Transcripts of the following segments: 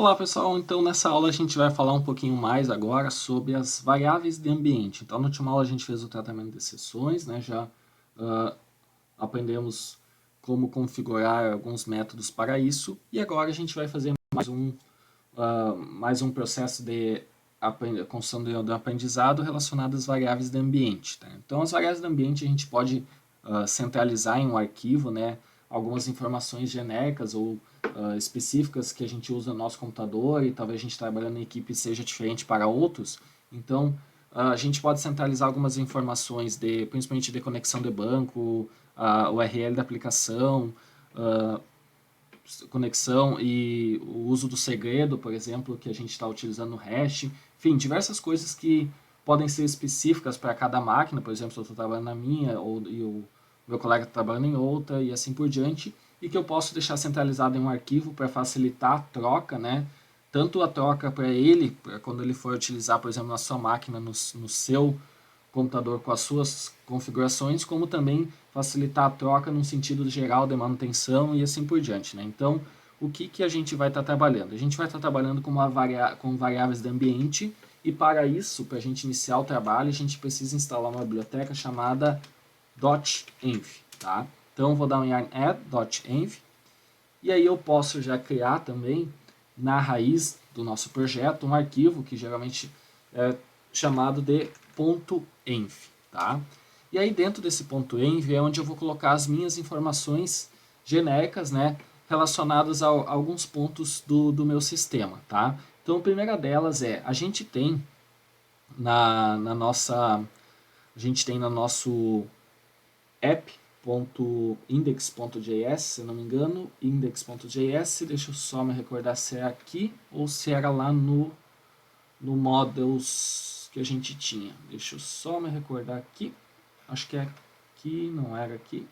Olá pessoal, então nessa aula a gente vai falar um pouquinho mais agora sobre as variáveis de ambiente. Então na última aula a gente fez o tratamento de exceções, né? Já aprendemos como configurar alguns métodos para isso e agora a gente vai fazer mais um processo de construção de aprendizado relacionado às variáveis de ambiente. Tá? Então as variáveis de ambiente a gente pode centralizar em um arquivo, né? Algumas informações genéricas ou específicas que a gente usa no nosso computador e talvez a gente trabalhando em equipe seja diferente para outros. Então, a gente pode centralizar algumas informações, principalmente de conexão de banco, o URL da aplicação, conexão e o uso do segredo, por exemplo, que a gente está utilizando no hash. Enfim, diversas coisas que podem ser específicas para cada máquina, por exemplo, se eu estou trabalhando na minha e o meu colega está trabalhando em outra e assim por diante, e que eu posso deixar centralizado em um arquivo para facilitar a troca, né? Tanto a troca para ele, pra quando ele for utilizar, por exemplo, na sua máquina, no seu computador com as suas configurações, como também facilitar a troca no sentido geral de manutenção e assim por diante. Né? Então, o que a gente vai estar trabalhando? A gente vai estar trabalhando com variáveis de ambiente e para isso, para a gente iniciar o trabalho, a gente precisa instalar uma biblioteca chamada .env. Tá? Então, vou dar um yarn add.env e aí eu posso já criar também na raiz do nosso projeto um arquivo que geralmente é chamado de .env, tá? E aí dentro desse .env é onde eu vou colocar as minhas informações genéricas, né, relacionadas a alguns pontos do meu sistema, tá? Então a primeira delas a gente tem na nossa, a gente tem no nosso app.index.js, se não me engano, index.js, deixa eu só me recordar se é aqui ou se era lá no models que a gente tinha. Deixa eu só me recordar aqui, acho que é aqui, não era aqui,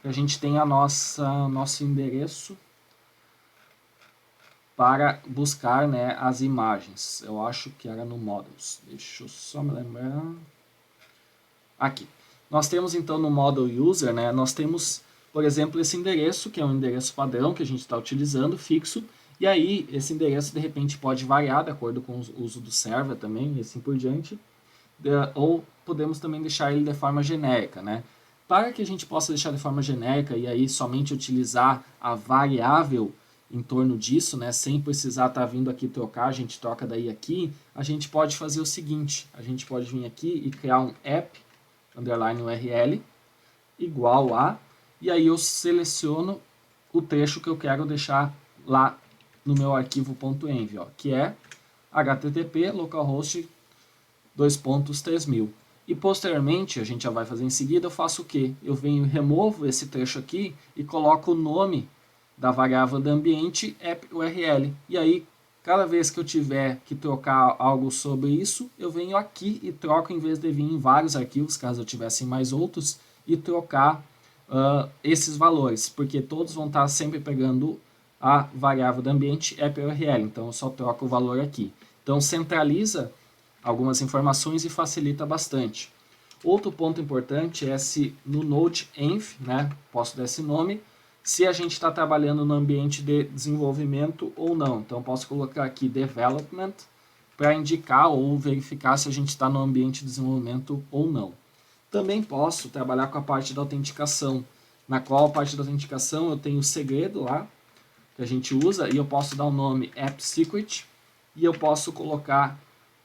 que a gente tem nosso endereço para buscar, né, as imagens. Eu acho que era no models, deixa eu só me lembrar. Aqui. Nós temos então no model user, né, nós temos, por exemplo, esse endereço, que é um endereço padrão que a gente está utilizando, fixo, e aí esse endereço de repente pode variar de acordo com o uso do server também, e assim por diante, ou podemos também deixar ele de forma genérica, né. Para que a gente possa deixar de forma genérica e aí somente utilizar a variável em torno disso, né, sem precisar estar vindo aqui trocar, a gente troca daí aqui, a gente pode fazer o seguinte, a gente pode vir aqui e criar um app underline URL igual a, e aí eu seleciono o trecho que eu quero deixar lá no meu arquivo .env, ó, que é http localhost 2.3000. E posteriormente, a gente já vai fazer em seguida, eu faço o quê? Eu venho e removo esse trecho aqui e coloco o nome da variável do ambiente app URL. E aí, cada vez que eu tiver que trocar algo sobre isso, eu venho aqui e troco em vez de vir em vários arquivos, caso eu tivesse mais outros, e trocar esses valores, porque todos vão estar sempre pegando a variável do ambiente app URL, então eu só troco o valor aqui. Então centraliza algumas informações e facilita bastante. Outro ponto importante é se no Node.env, né, posso dar esse nome, se a gente está trabalhando no ambiente de desenvolvimento ou não. Então, posso colocar aqui Development para indicar ou verificar se a gente está no ambiente de desenvolvimento ou não. Também posso trabalhar com a parte da autenticação, na qual a parte da autenticação eu tenho o segredo lá, que a gente usa, e eu posso dar o nome AppSecret, e eu posso colocar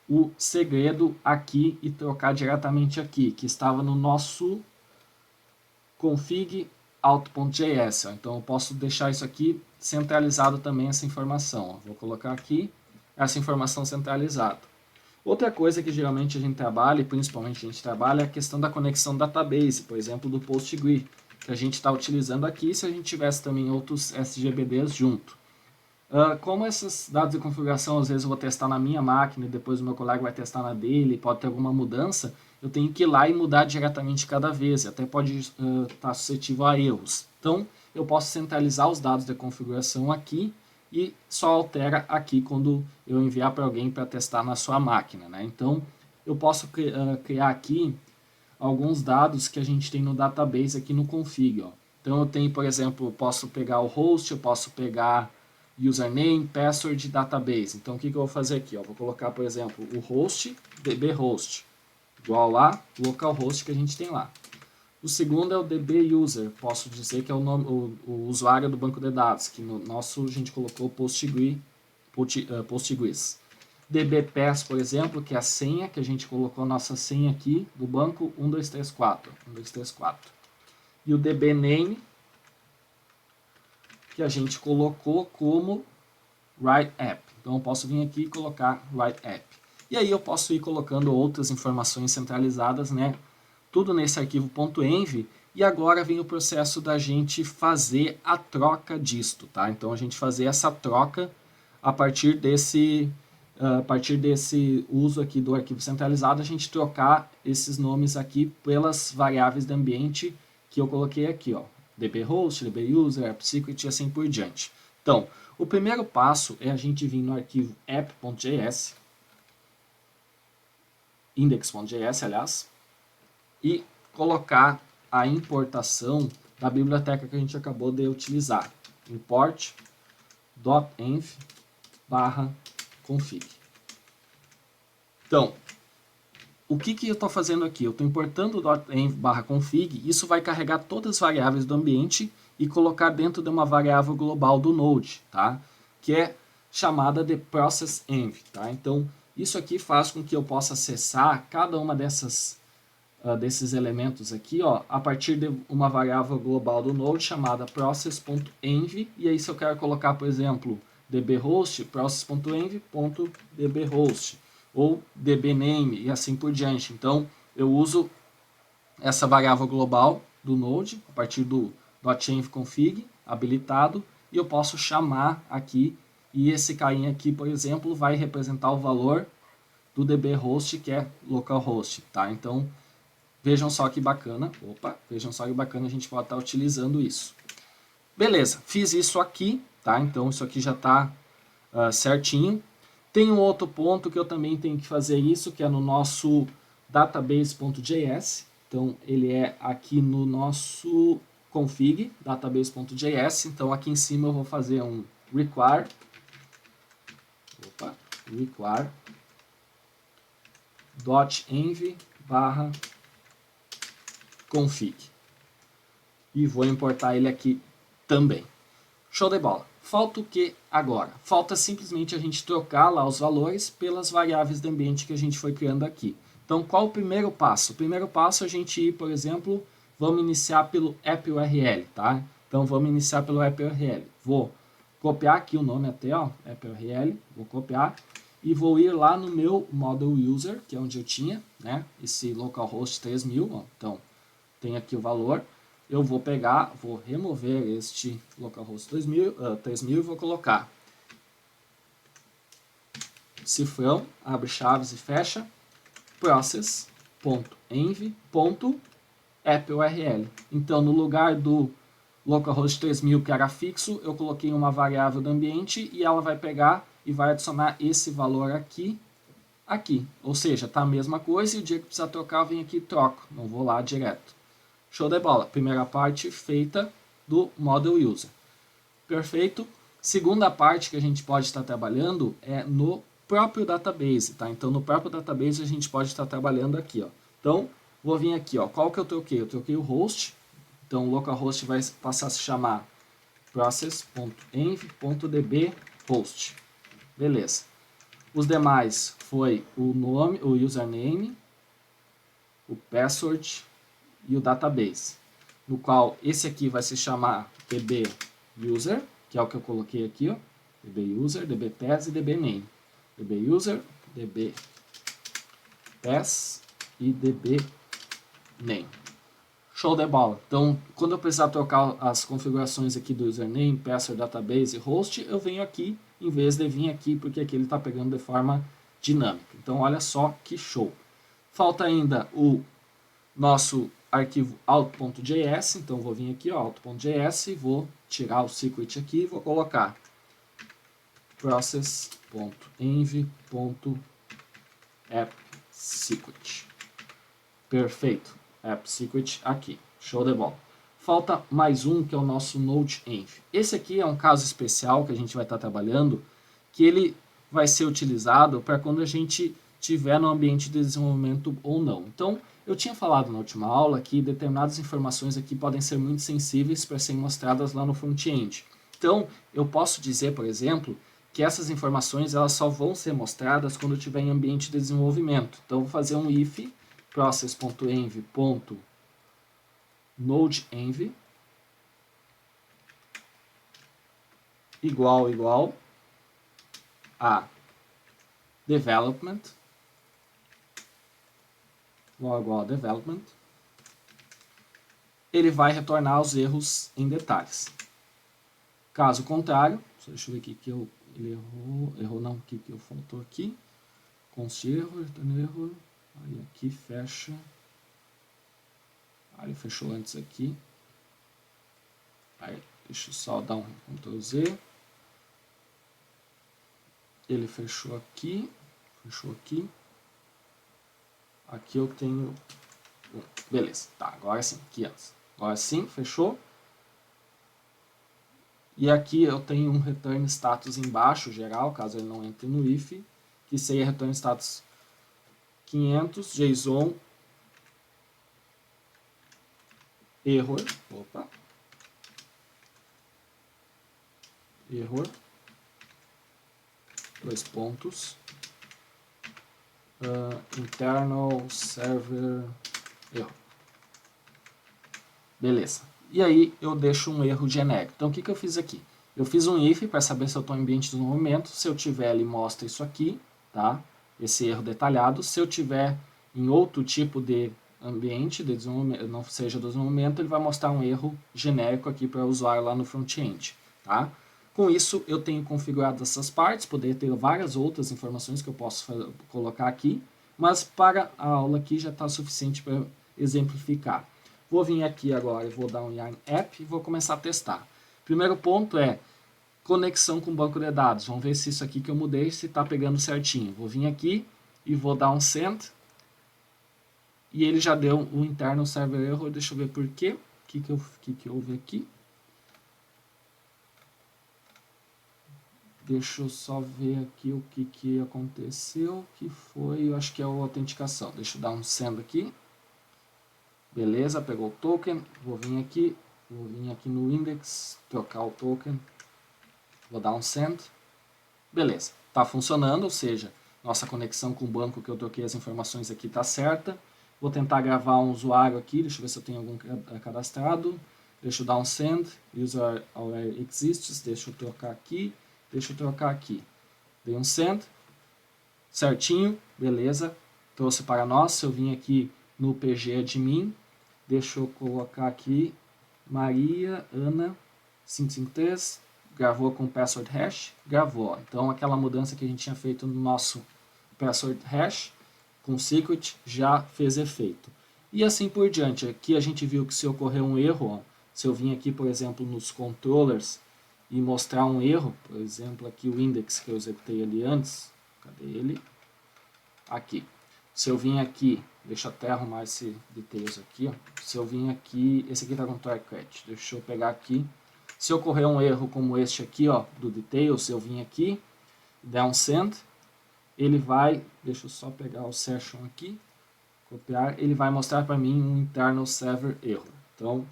o segredo aqui e trocar diretamente aqui, que estava no nosso config auto.js. Então eu posso deixar isso aqui centralizado também, essa informação. Vou colocar aqui essa informação centralizada. Outra coisa que geralmente a gente trabalha, e principalmente a gente trabalha, é a questão da conexão database, por exemplo, do PostgreSQL, que a gente está utilizando aqui, se a gente tivesse também outros SGBDs junto. Como esses dados de configuração, às vezes eu vou testar na minha máquina e depois o meu colega vai testar na dele, pode ter alguma mudança, eu tenho que ir lá e mudar diretamente cada vez, até pode estar suscetível a erros. Então, eu posso centralizar os dados de configuração aqui e só altera aqui quando eu enviar para alguém para testar na sua máquina. Né? Então, eu posso criar aqui alguns dados que a gente tem no database aqui no config. Ó. Então, eu tenho, por exemplo, eu posso pegar o host, eu posso pegar username, password, database. Então, o que eu vou fazer aqui? Vou colocar, por exemplo, o host, dbhost, igual lá, localhost que a gente tem lá. O segundo é o dbuser, posso dizer que é o nome, o usuário do banco de dados, que no nosso a gente colocou Postgres. dbpass, por exemplo, que é a senha, que a gente colocou a nossa senha aqui do banco 1234. 1234. E o dbname, que a gente colocou como write app. Então eu posso vir aqui e colocar write app. E aí eu posso ir colocando outras informações centralizadas, né? Tudo nesse arquivo .env. E agora vem o processo da gente fazer a troca disto, tá? Então a gente fazer essa troca a partir desse uso aqui do arquivo centralizado, a gente trocar esses nomes aqui pelas variáveis de ambiente que eu coloquei aqui, ó, dbhost, dbuser, appsecret e assim por diante. Então, o primeiro passo é a gente vir no arquivo app.js, index.js, aliás, e colocar a importação da biblioteca que a gente acabou de utilizar. Import .env/config. Então, o que eu estou fazendo aqui? Eu estou importando o .env/config, isso vai carregar todas as variáveis do ambiente e colocar dentro de uma variável global do Node, tá? Que é chamada de process.env. Tá? Então, isso aqui faz com que eu possa acessar cada uma desses elementos aqui, ó, a partir de uma variável global do Node chamada process.env. E aí, se eu quero colocar, por exemplo, dbhost, process.env.dbhost ou dbname e assim por diante. Então, eu uso essa variável global do Node a partir do .env-config habilitado e eu posso chamar aqui e esse carinha aqui, por exemplo, vai representar o valor do dbhost, que é localhost, tá? Então, vejam só que bacana. Vejam só que bacana, a gente pode estar utilizando isso. Beleza, fiz isso aqui, tá? Então, isso aqui já está certinho. Tem um outro ponto que eu também tenho que fazer isso, que é no nosso database.js. Então, ele é aqui no nosso config, database.js. Então, aqui em cima eu vou fazer um require .env/config. E vou importar ele aqui também. Show de bola. Falta o que agora? Falta simplesmente a gente trocar lá os valores pelas variáveis de ambiente que a gente foi criando aqui. Então, qual o primeiro passo? O primeiro passo é a gente ir, por exemplo, vamos iniciar pelo app URL, tá? Então, vamos iniciar pelo app URL. Vou copiar aqui o nome até, ó, app URL, vou copiar e vou ir lá no meu model user, que é onde eu tinha, né, esse localhost 3000, ó. Então, tem aqui o valor. Eu vou pegar, vou remover este localhost 3000 e vou colocar cifrão, abre chaves e fecha, process.env.appurl. Então, no lugar do localhost 3000 que era fixo, eu coloquei uma variável do ambiente e ela vai pegar e vai adicionar esse valor aqui. Ou seja, tá a mesma coisa e o dia que precisar trocar, eu venho aqui e troco. Não vou lá direto. Show de bola. Primeira parte feita do model user. Perfeito. Segunda parte que a gente pode estar trabalhando é no próprio database, tá? Então, no próprio database a gente pode estar trabalhando aqui, ó. Então, vou vir aqui, ó. Qual que eu troquei? Eu troquei o host. Então, o localhost vai passar a se chamar process.env.dbhost. Beleza. Os demais foi o nome, o username, o password e o database, no qual esse aqui vai se chamar dbuser, que é o que eu coloquei aqui, ó, dbuser, dbpass e dbname. dbuser, dbpass e dbname. Show de bola. Então, quando eu precisar trocar as configurações aqui do username, password, database e host, eu venho aqui, em vez de vir aqui, porque aqui ele está pegando de forma dinâmica. Então, olha só que show. Falta ainda o nosso arquivo auto.js, então vou vir aqui, auto.js, e vou tirar o secret aqui e vou colocar process.env.appsecret. Perfeito, appsecret aqui, show de bola. falta mais um, que é o nosso Node-Env. Esse aqui é um caso especial que a gente vai estar trabalhando, que ele vai ser utilizado para quando a gente tiver no ambiente de desenvolvimento ou não. Então, eu tinha falado na última aula que determinadas informações aqui podem ser muito sensíveis para serem mostradas lá no front-end. Então, eu posso dizer, por exemplo, que essas informações elas só vão ser mostradas quando eu estiver em ambiente de desenvolvimento. Então, eu vou fazer um if process.env.nodeenv igual a development igual a development. Ele vai retornar os erros em detalhes. Caso contrário, deixa eu ver aqui que ele errou não, o que eu faltou aqui. Const erro, retorno erro, aí aqui fecha. Aí ele fechou antes aqui. Aí deixa eu só dar um Ctrl Z. Ele fechou aqui, Aqui eu tenho, beleza, tá, agora sim, aqui antes. Agora sim, fechou. E aqui eu tenho um return status embaixo, geral, caso ele não entre no if, que seria return status 500 JSON error, error, 2 pontos, internal server error. Beleza. E aí eu deixo um erro genérico. Então o que eu fiz aqui? Eu fiz um if para saber se eu estou em ambiente de desenvolvimento. Se eu tiver, ele mostra isso aqui, tá? Esse erro detalhado. Se eu tiver em outro tipo de ambiente de desenvolvimento, não seja do desenvolvimento, ele vai mostrar um erro genérico aqui para o usuário lá no front-end, tá? Com isso, eu tenho configurado essas partes, poderia ter várias outras informações que eu posso colocar aqui, mas para a aula aqui já está suficiente para exemplificar. Vou vir aqui agora e vou dar um yarn app e vou começar a testar. Primeiro ponto é conexão com o banco de dados. Vamos ver se isso aqui que eu mudei, se está pegando certinho. Vou vir aqui e vou dar um send. E ele já deu um internal server error. Deixa eu ver por quê. O que houve aqui? Deixa eu só ver aqui o que aconteceu. Que foi, eu acho que é a autenticação. Deixa eu dar um send aqui. Beleza, pegou o token. Vou vir aqui no index, trocar o token. Vou dar um send. Beleza, está funcionando, ou seja, nossa conexão com o banco que eu troquei as informações aqui está certa. Vou tentar gravar um usuário aqui, deixa eu ver se eu tenho algum cadastrado. Deixa eu dar um send, user already exists, deixa eu trocar aqui, Dei um send, certinho, beleza, trouxe para nós. Se eu vim aqui no PG admin, deixa eu colocar aqui Maria Ana 553, gravou com password hash, gravou. Então aquela mudança que a gente tinha feito no nosso password hash com secret já fez efeito. E assim por diante. Aqui a gente viu que se ocorrer um erro, ó, se eu vim aqui, por exemplo, nos controllers e mostrar um erro, por exemplo, aqui o index que eu executei ali antes, cadê ele? Aqui. Se eu vim aqui, deixa eu até arrumar esse details aqui, ó. Se eu vim aqui, esse aqui está com try catch, deixa eu pegar aqui. Se ocorrer um erro como este aqui, ó, do details, eu vim aqui, der um send, ele vai, deixa eu só pegar o session aqui, copiar, ele vai mostrar para mim um internal server error. Então,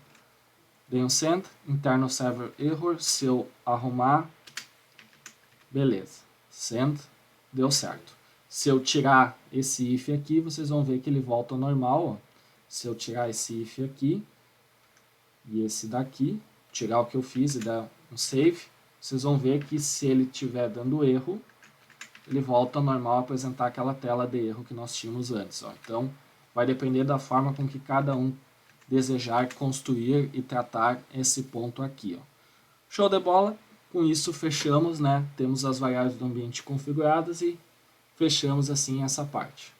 dei um send, internal server error, se eu arrumar, beleza, send, deu certo. Se eu tirar esse if aqui, vocês vão ver que ele volta ao normal, ó. Se eu tirar esse if aqui, e esse daqui, tirar o que eu fiz e dar um save, vocês vão ver que se ele estiver dando erro, ele volta ao normal a apresentar aquela tela de erro que nós tínhamos antes, ó. Então, vai depender da forma com que cada um desejar construir e tratar esse ponto aqui, ó. Show de bola! Com isso fechamos, né? Temos as variáveis do ambiente configuradas e fechamos assim essa parte.